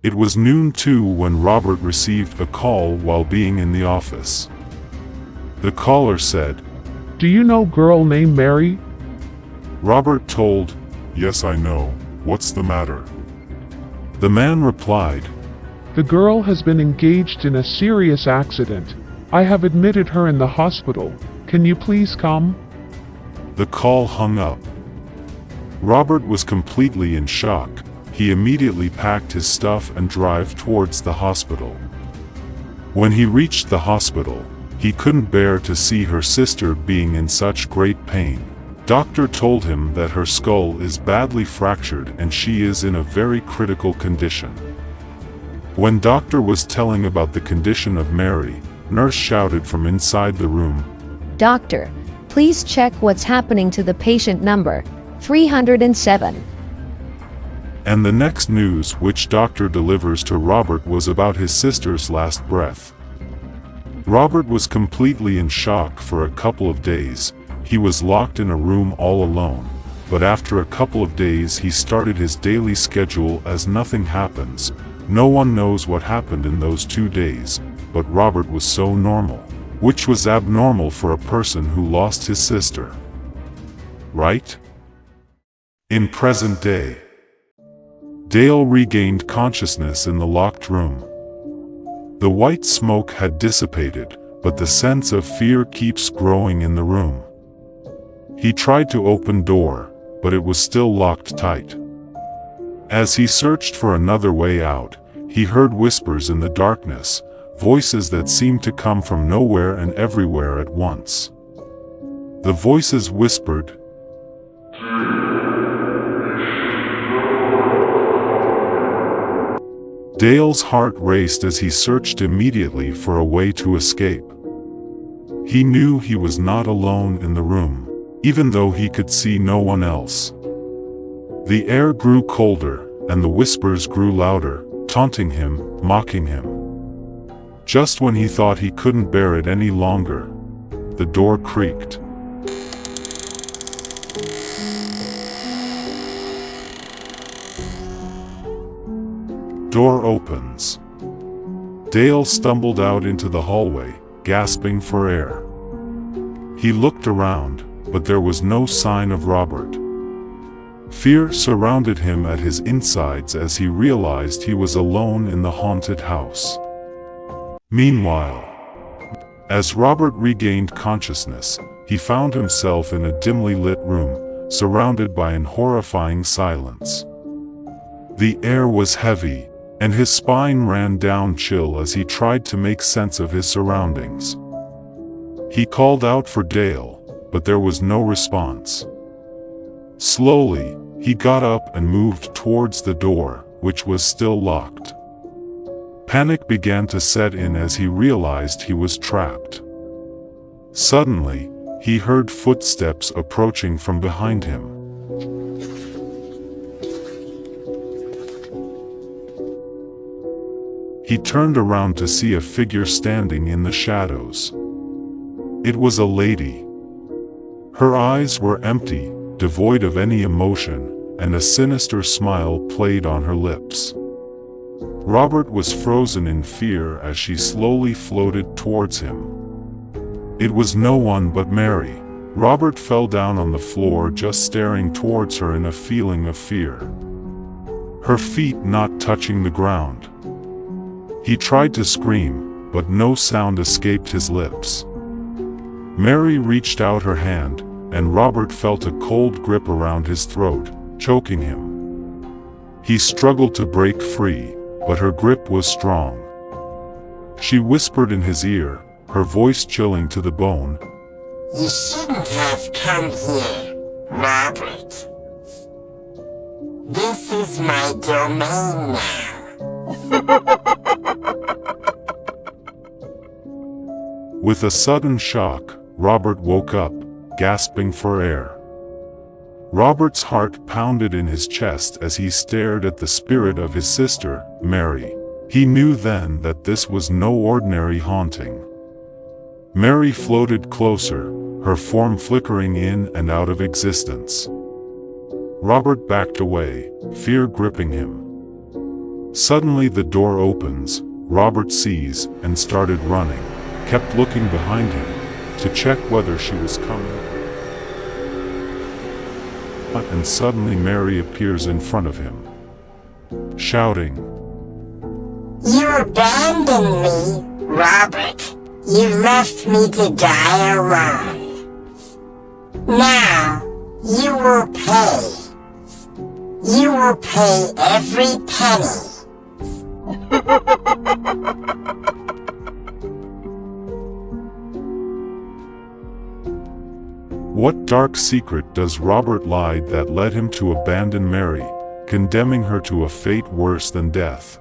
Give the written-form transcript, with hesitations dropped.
It was noon too when Robert received a call while being in the office. The caller said, "Do you know girl named Mary?" Robert told, "Yes, I know. What's the matter?" The man replied, "The girl has been engaged in a serious accident. I have admitted her in the hospital. Can you please come?" The call hung up. Robert was completely in shock. He immediately packed his stuff and drove towards the hospital. When he reached the hospital, he couldn't bear to see her sister being in such great pain. Doctor told him that her skull is badly fractured and she is in a very critical condition. When doctor was telling about the condition of Mary, nurse shouted from inside the room, "Doctor, please check what's happening to the patient number 307. And the next news which doctor delivers to Robert was about his sister's last breath. Robert was completely in shock for a couple of days. He was locked in a room all alone, but after a couple of days he started his daily schedule as nothing happens. No one knows what happened in those 2 days, but Robert was so normal, which was abnormal for a person who lost his sister. Right? In present day, Dale regained consciousness in the locked room. The white smoke had dissipated, but the sense of fear keeps growing in the room. He tried to open door, but it was still locked tight. As he searched for another way out, he heard whispers in the darkness, voices that seemed to come from nowhere and everywhere at once. The voices whispered, Dale's heart raced as he searched immediately for a way to escape. He knew he was not alone in the room, even though he could see no one else. The air grew colder, and the whispers grew louder, taunting him, mocking him. Just when he thought he couldn't bear it any longer, the door creaked. Door opens. Dale stumbled out into the hallway, gasping for air. He looked around, but there was no sign of Robert. Fear surrounded him at his insides as he realized he was alone in the haunted house. Meanwhile, as Robert regained consciousness, he found himself in a dimly lit room, surrounded by an horrifying silence. The air was heavy, and his spine ran down chill as he tried to make sense of his surroundings. He called out for Dale, but there was no response. Slowly, he got up and moved towards the door, which was still locked. Panic began to set in as he realized he was trapped. Suddenly, he heard footsteps approaching from behind him. He turned around to see a figure standing in the shadows. It was a lady. Her eyes were empty, devoid of any emotion, and a sinister smile played on her lips. Robert was frozen in fear as she slowly floated towards him. It was no one but Mary. Robert fell down on the floor just staring towards her in a feeling of fear. Her feet not touching the ground. He tried to scream, but no sound escaped his lips. Mary reached out her hand, and Robert felt a cold grip around his throat, choking him. He struggled to break free, but her grip was strong. She whispered in his ear, her voice chilling to the bone, "You shouldn't have come here, Robert. This is my domain now." With a sudden shock, Robert woke up, gasping for air. Robert's heart pounded in his chest as he stared at the spirit of his sister, Mary. He knew then that this was no ordinary haunting. Mary floated closer, her form flickering in and out of existence. Robert backed away, fear gripping him. Suddenly the door opens, Robert sees, and started running, kept looking behind him, to check whether she was coming. And suddenly Mary appears in front of him, shouting, You abandoned me, Robert. You left me to die alone. Now, you will pay. You will pay every penny. What dark secret does Robert lie that led him to abandon Mary, condemning her to a fate worse than death?